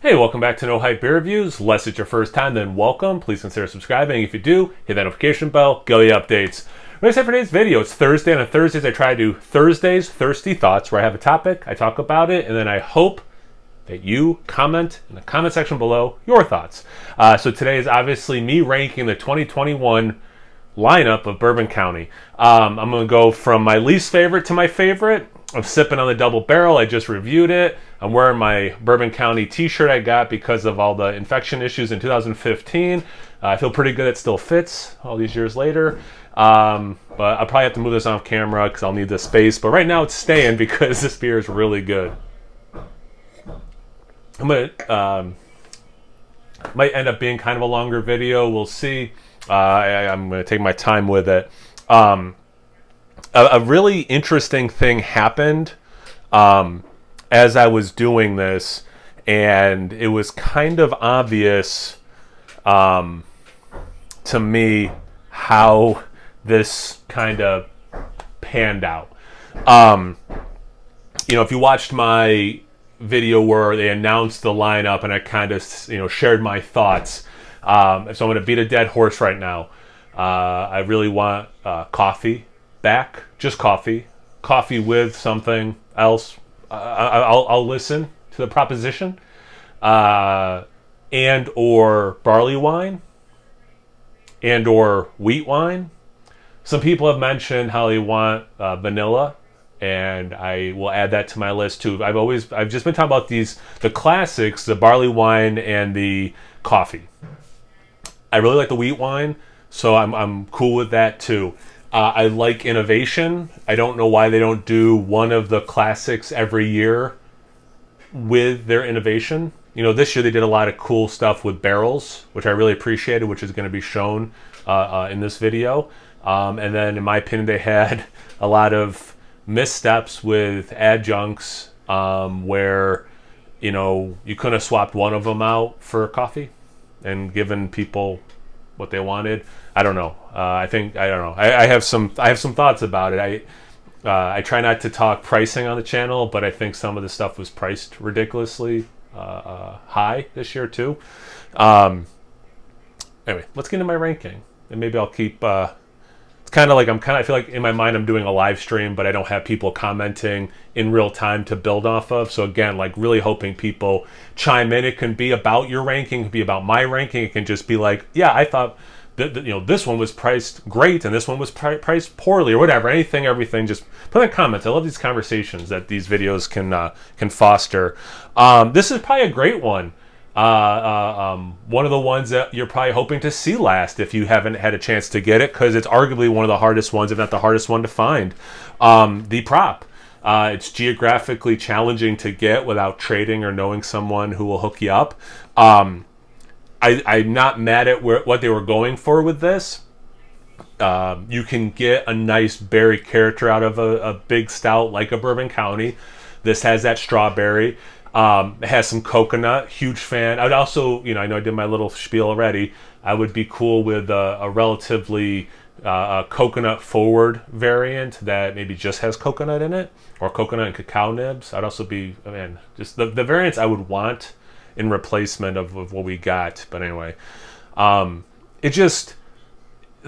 Hey, welcome back to No Hype Beer Reviews. Unless it's your first time, then welcome. Please consider subscribing. If you do, hit that notification bell, get all the updates. What I said for today's video, it's Thursday, and on Thursdays I try to do Thursdays Thirsty Thoughts, where I have a topic, I talk about it, and then I hope that you comment in the comment section below your thoughts. So today is obviously me ranking the 2021 lineup of Bourbon County. I'm going to go from my least favorite to my favorite. I'm sipping on the double barrel. I just reviewed it. I'm wearing my Bourbon County t-shirt I got because of all the infection issues in 2015. I feel pretty good it still fits all these years later. But I'll probably have to move this off camera because I'll need the space. But right now it's staying because this beer is really good. I'm gonna might end up being kind of a longer video. We'll see. I'm gonna take my time with it. A really interesting thing happened as I was doing this, and it was kind of obvious to me how this kind of panned out. If you watched my video where they announced the lineup and I kind of shared my thoughts, so I'm going to beat a dead horse right now. I really want coffee back, just coffee with something else. I'll listen to the proposition, and or barley wine, and or wheat wine. Some people have mentioned how they want vanilla, and I will add that to my list too. I've just been talking about the classics, the barley wine and the coffee. I really like the wheat wine, so I'm cool with that too. I like innovation. I don't know why they don't do one of the classics every year with their innovation. This year they did a lot of cool stuff with barrels, which I really appreciated, which is going to be shown in this video. And then, in my opinion, they had a lot of missteps with adjuncts where, you couldn't have swapped one of them out for coffee and given people what they wanted. I don't know. I don't know. I have some thoughts about it. I try not to talk pricing on the channel, but I think some of the stuff was priced ridiculously high this year too. Anyway, let's get into my ranking, and maybe I'll keep. It's kind of like I feel like in my mind I'm doing a live stream, but I don't have people commenting in real time to build off of. So again, like really hoping people chime in. It can be about your ranking, it can be about my ranking. It can just be like, yeah, I thought this one was priced great and this one was priced poorly or whatever. Everything. Just put in comments. I love these conversations that these videos can foster. This is probably a great one. One of the ones that you're probably hoping to see last if you haven't had a chance to get it, because it's arguably one of the hardest ones, if not the hardest one to find. The prop. It's geographically challenging to get without trading or knowing someone who will hook you up. I'm not mad at what they were going for with this. You can get a nice berry character out of a big stout like a Bourbon County. This has that strawberry. It has some coconut. Huge fan. I'd also, I know I did my little spiel already. I would be cool with a relatively coconut forward variant that maybe just has coconut in it, or coconut and cacao nibs. I'd also be, just the variants I would want in replacement of what we got. But anyway, the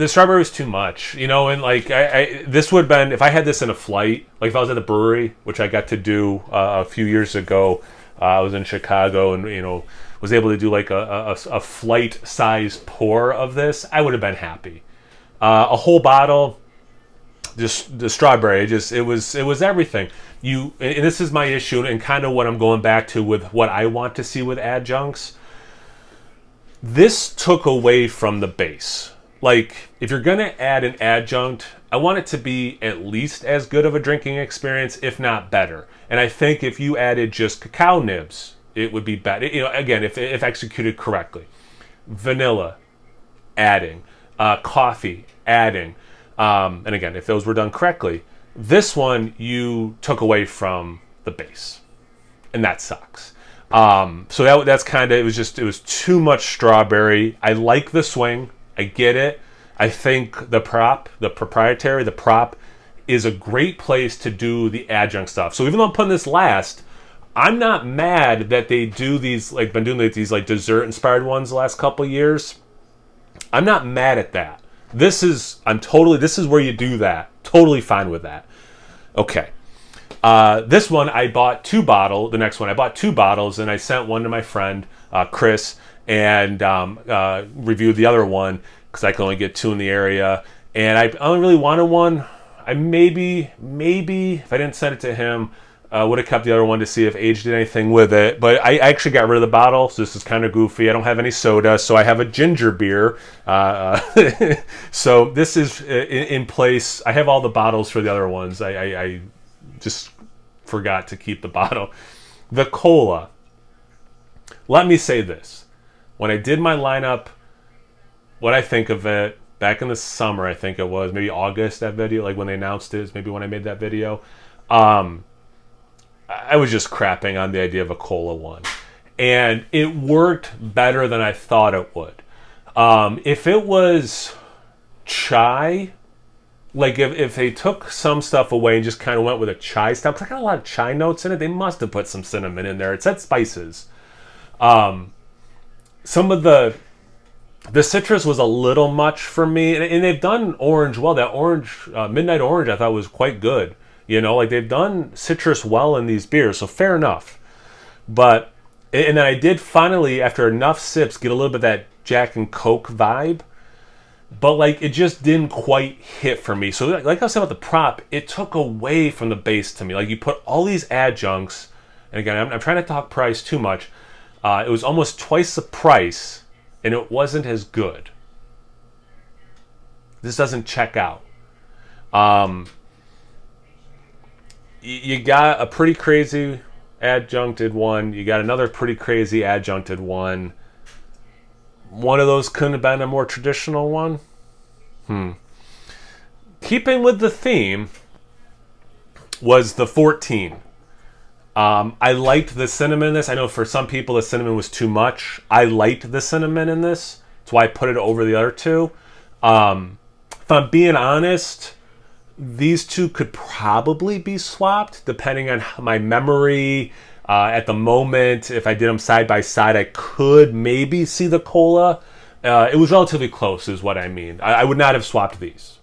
strawberry was too much, and like this would have been, if I had this in a flight, like if I was at the brewery, which I got to do a few years ago. I was in Chicago and was able to do like a flight size pour of this. I would have been happy. A whole bottle, just the strawberry, it was everything. And this is my issue and kind of what I'm going back to with what I want to see with adjuncts. This took away from the base. Like, if you're going to add an adjunct, I want it to be at least as good of a drinking experience, if not better. And I think if you added just cacao nibs, it would be better. Again, if executed correctly. Vanilla, adding. Coffee, adding. And again, if those were done correctly. This one, you took away from the base. And that sucks. So that's kind of, it was too much strawberry. I like the swing. I get it. I think the prop is a great place to do the adjunct stuff. So even though I'm putting this last, I'm not mad that they do these, like, been doing these like dessert inspired ones the last couple of years. I'm not mad at that. This is where you do that. Totally fine with that. Okay. This one I bought 2 bottles. The next one I bought 2 bottles, and I sent one to my friend Chris, and reviewed the other one because I could only get 2 in the area, and I only really wanted one. I maybe if I didn't send it to him, would have kept the other one to see if age did anything with it. But I actually got rid of the bottle, so this is kind of goofy. I don't have any soda, so I have a ginger beer. So this is in place. I have all the bottles for the other ones. I just forgot to keep the bottle. The cola. Let me say this. When I did my lineup, what I think of it, back in the summer, I think it was, maybe August, that video, like when they announced it, is maybe when I made that video. I was just crapping on the idea of a cola one. And it worked better than I thought it would. If it was chai, like if they took some stuff away and just kind of went with a chai style, because I got a lot of chai notes in it, they must have put some cinnamon in there. It said spices. Some of the citrus was a little much for me, and they've done orange well. That orange, midnight orange, I thought was quite good. You know, like they've done citrus well in these beers, so fair enough. But, and then I did finally, after enough sips, get a little bit of that Jack and Coke vibe. But like, it just didn't quite hit for me. So like I was saying about the prop, it took away from the base to me. Like you put all these adjuncts, and again, I'm trying to talk price too much. It was almost twice the price, and it wasn't as good. This doesn't check out. You got a pretty crazy adjuncted one. You got another pretty crazy adjuncted one. One of those couldn't have been a more traditional one. Keeping with the theme was the 14. I liked the cinnamon in this. I know for some people the cinnamon was too much. I liked the cinnamon in this. That's why I put it over the other 2. If I'm being honest, these 2 could probably be swapped depending on my memory. At the moment, if I did them side by side, I could maybe see the cola. It was relatively close is what I mean. I would not have swapped these.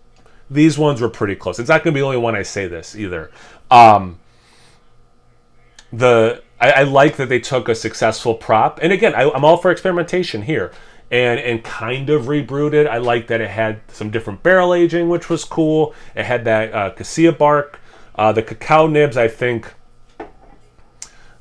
These ones were pretty close. It's not going to be the only one I say this either. I like that they took a successful prop. And again, I'm all for experimentation here. And kind of rebrewed it. I like that it had some different barrel aging, which was cool. It had that cassia bark. The cacao nibs, I think...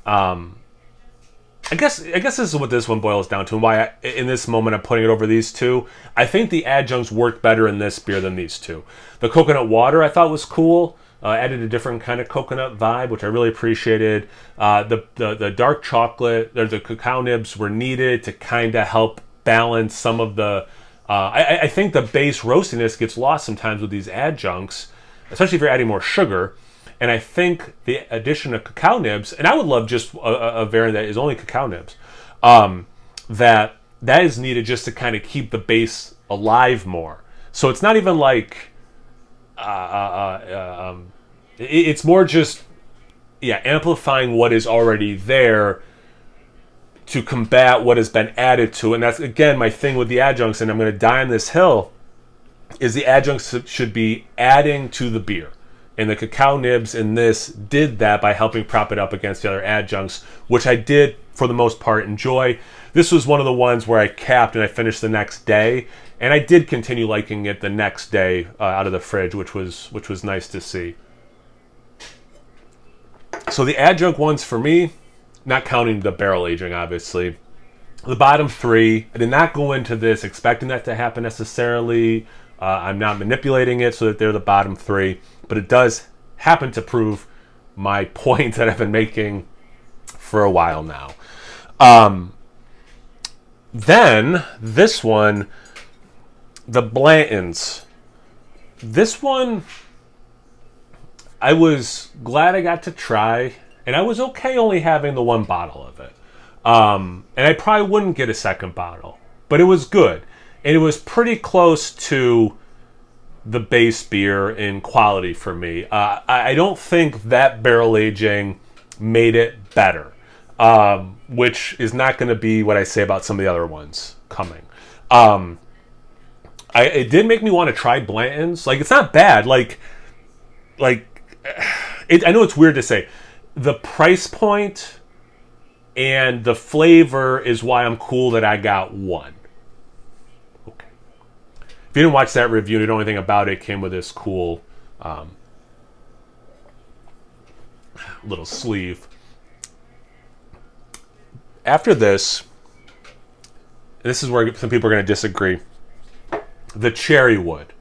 I guess this is what this one boils down to, and why in this moment I'm putting it over these 2. I think the adjuncts worked better in this beer than these 2. The coconut water I thought was cool. Added a different kind of coconut vibe, which I really appreciated. The dark chocolate, the cacao nibs were needed to kind of help balance some of the... I think the base roastiness gets lost sometimes with these adjuncts, especially if you're adding more sugar. And I think the addition of cacao nibs, and I would love just a variant that is only cacao nibs, that is needed just to kind of keep the base alive more. So it's not even like... it's more just amplifying what is already there to combat what has been added to. And that's, again, my thing with the adjuncts, and I'm going to die on this hill, is the adjuncts should be adding to the beer. And the cacao nibs in this did that by helping prop it up against the other adjuncts, which I did, for the most part, enjoy. This was one of the ones where I capped and I finished the next day. And I did continue liking it the next day out of the fridge, which was nice to see. So the adjunct ones for me, not counting the barrel aging, obviously. The bottom 3, I did not go into this expecting that to happen necessarily. I'm not manipulating it so that they're the bottom 3. But it does happen to prove my point that I've been making for a while now. Then, this one, the Blantons. This one, I was glad I got to try, and I was okay only having the 1 bottle of it. And I probably wouldn't get a second bottle, but it was good. And it was pretty close to the base beer in quality for me. I don't think that barrel aging made it better, which is not going to be what I say about some of the other ones coming. It did make me want to try Blanton's. Like, it's not bad. I know it's weird to say. The price point and the flavor is why I'm cool that I got one. Okay. If you didn't watch that review, you don't know anything about it, came with this cool little sleeve. After this is where some people are going to disagree. The cherry wood.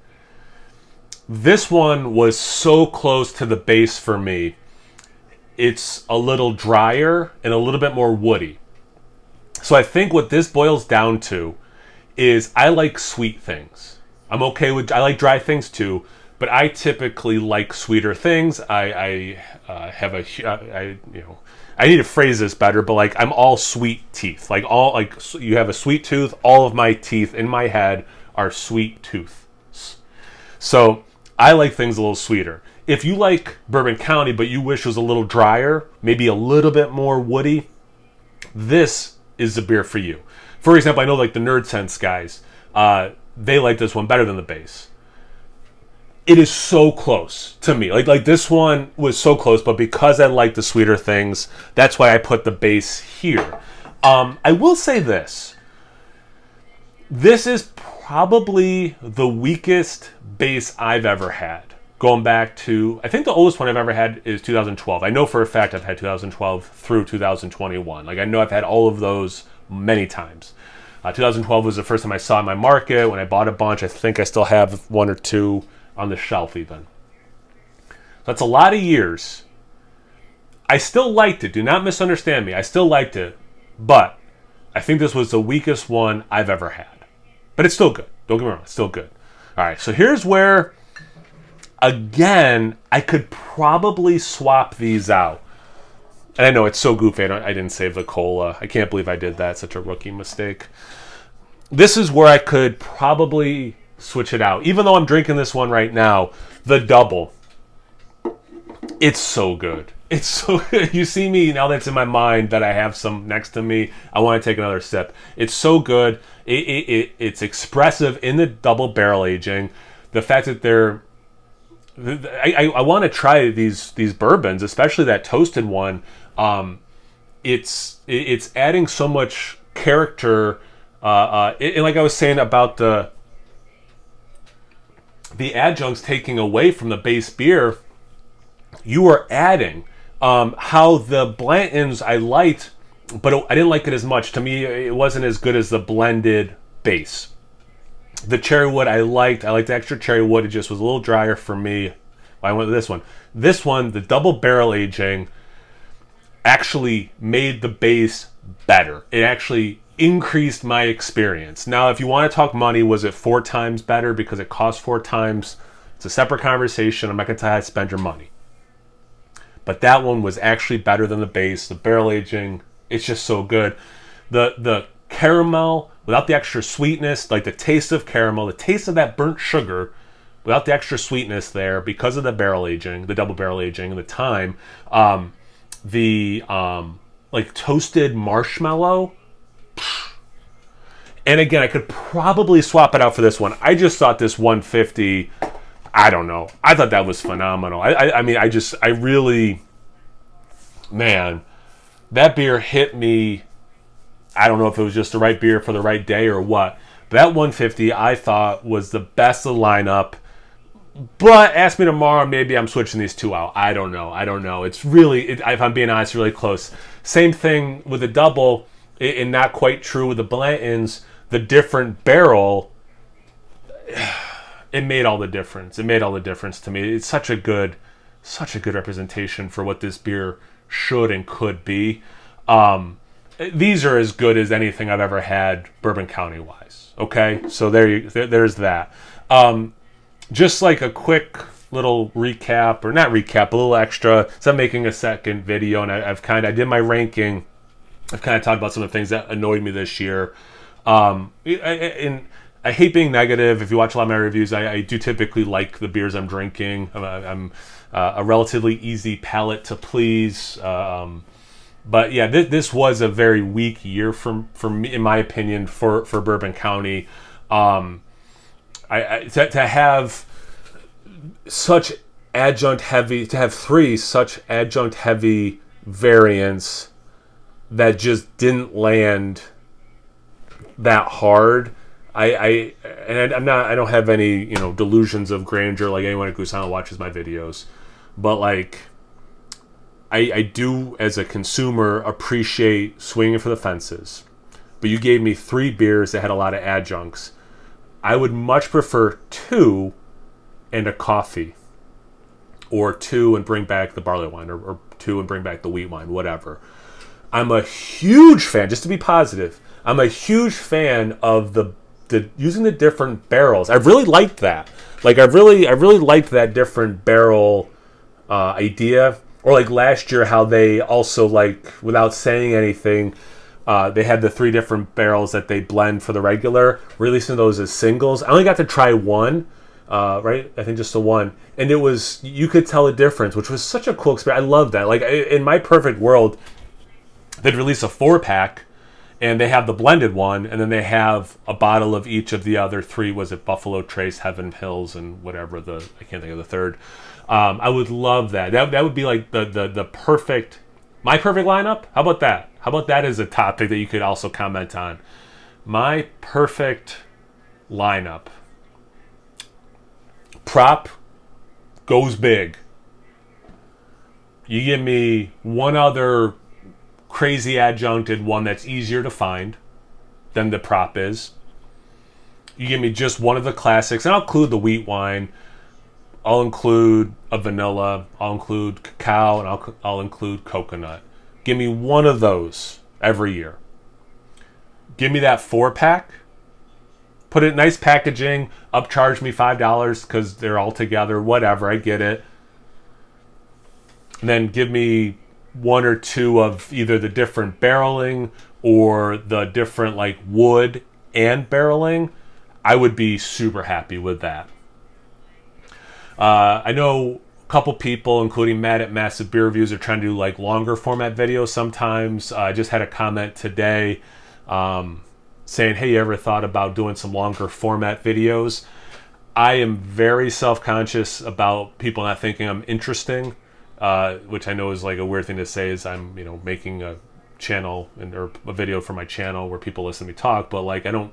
This one was so close to the base for me. It's a little drier and a little bit more woody. So I think what this boils down to is I like sweet things. I like dry things too, but I typically like sweeter things. I need to phrase this better, but like I'm all sweet teeth. You have a sweet tooth. All of my teeth in my head are sweet tooths. So I like things a little sweeter. If you like Bourbon County, but you wish it was a little drier, maybe a little bit more woody, this is the beer for you. For example, I know like the Nerd Sense guys, they like this one better than the base. It is so close to me. Like this one was so close, but because I like the sweeter things, that's why I put the base here. I will say this. This is probably the weakest base I've ever had. Going back to, I think the oldest one I've ever had is 2012. I know for a fact I've had 2012 through 2021. Like I know I've had all of those many times. 2012 was the first time I saw it in my market. When I bought a bunch, I think I still have one or two on the shelf even. That's a lot of years. I still liked it. Do not misunderstand me. I still liked it. But I think this was the weakest one I've ever had. But it's still good. Don't get me wrong. It's still good. All right. So here's where, again, I could probably swap these out. And I know it's so goofy. I didn't save the cola. I can't believe I did that. Such a rookie mistake. This is where I could probably switch it out. Even though I'm drinking this one right now, the double. It's so good. It's so good. You see me, now that's in my mind that I have some next to me, I want to take another sip. It's so good. It's expressive in the double barrel aging. The fact that they're... I want to try these bourbons, especially that toasted one. It's adding so much character. And like I was saying about the adjuncts taking away from the base beer, you are adding. How the Blantons I liked, but I didn't like it as much. To me, it wasn't as good as the blended base. The cherry wood I liked. I liked the extra cherry wood. It just was a little drier for me. I went with this one. This one, the double barrel aging, actually made the base better. It actually increased my experience. Now, if you want to talk money, was it 4 times better because it cost 4 times? It's a separate conversation. I'm not going to tell you how to spend your money. But that one was actually better than the base. The barrel aging, it's just so good. The caramel, without the extra sweetness, like the taste of caramel, the taste of that burnt sugar, without the extra sweetness there, because of the barrel aging, the double barrel aging, and the time, like toasted marshmallow. And again, I could probably swap it out for this one. I just thought this 150... I don't know. I thought that was phenomenal. I mean, I really, man, that beer hit me. I don't know if it was just the right beer for the right day or what. But that 150 I thought was the best of the lineup. But ask me tomorrow, maybe I'm switching these two out. I don't know. It's really, if I'm being honest, really close. Same thing with the double, and not quite true with the Blantons. The different barrel. It made all the difference. It made all the difference to me. It's such a good representation for what this beer should and could be. These are as good as anything I've ever had Bourbon County wise. Okay, so there's that. Just like a quick little recap, or not recap, a little extra. So I'm making a second video, and I did my ranking. I've kind of talked about some of the things that annoyed me this year. And I hate being negative. If you watch a lot of my reviews, I do typically like the beers I'm drinking. I'm a relatively easy palate to please. But yeah, this was a very weak year for me, in my opinion, for Bourbon County. To have such adjunct heavy, to have three such adjunct heavy variants that just didn't land that hard. I don't have any delusions of grandeur like anyone at Gusano watches my videos, but like I do as a consumer appreciate swinging for the fences. But you gave me 3 beers that had a lot of adjuncts. I would much prefer 2 and a coffee, or 2 and bring back the barley wine, or 2 and bring back the wheat wine, whatever. I'm a huge fan, just to be positive, I'm a huge fan of the using the different barrels. I really liked that. Like I really liked that different barrel idea. Or like last year, how they also, like, without saying anything, they had the 3 different barrels that they blend for the regular, releasing those as singles. I only got to try one, right? I think just the one. And it was, you could tell a difference, which was such a cool experience. I love that. Like, in my perfect world, they'd release a 4-pack, and they have the blended one, and then they have a bottle of each of the other 3. Was it Buffalo Trace, Heaven Hills, and whatever I can't think of the third. I would love that. That would be like the perfect, my perfect lineup. How about that? How about that as a topic that you could also comment on? My perfect lineup. Prop goes big. You give me one other crazy adjuncted one that's easier to find than the prop is. You give me just one of the classics, and I'll include the wheat wine. I'll include a vanilla. I'll include cacao, and I'll include coconut. Give me one of those every year. Give me that 4-pack. Put it in nice packaging. Upcharge me $5 because they're all together. Whatever, I get it. And then give me 1 or 2 of either the different barreling or the different like wood and barreling. I would be super happy with that. I know a couple people, including Matt at Massive Beer Reviews, are trying to do like longer format videos sometimes. I just had a comment today saying, hey, you ever thought about doing some longer format videos? I am very self-conscious about people not thinking I'm interesting, which I know is like a weird thing to say, is I'm making a channel or a video for my channel where people listen to me talk, but like I don't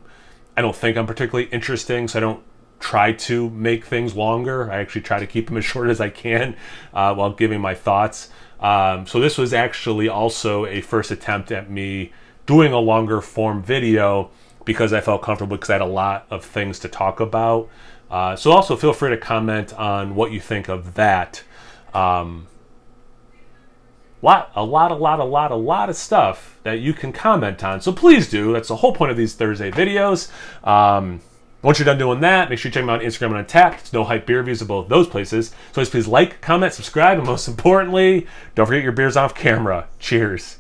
think I'm particularly interesting, so I don't try to make things longer. I actually try to keep them as short as I can while giving my thoughts. So this was actually also a first attempt at me doing a longer form video because I felt comfortable, because I had a lot of things to talk about. So also feel free to comment on what you think of that. A lot of stuff that you can comment on. So please do. That's the whole point of these Thursday videos. Once you're done doing that, make sure you check me out on Instagram and Untapped. It's No Hype Beer Reviews of both those places. So please like, comment, subscribe, and most importantly, don't forget your beers off camera. Cheers.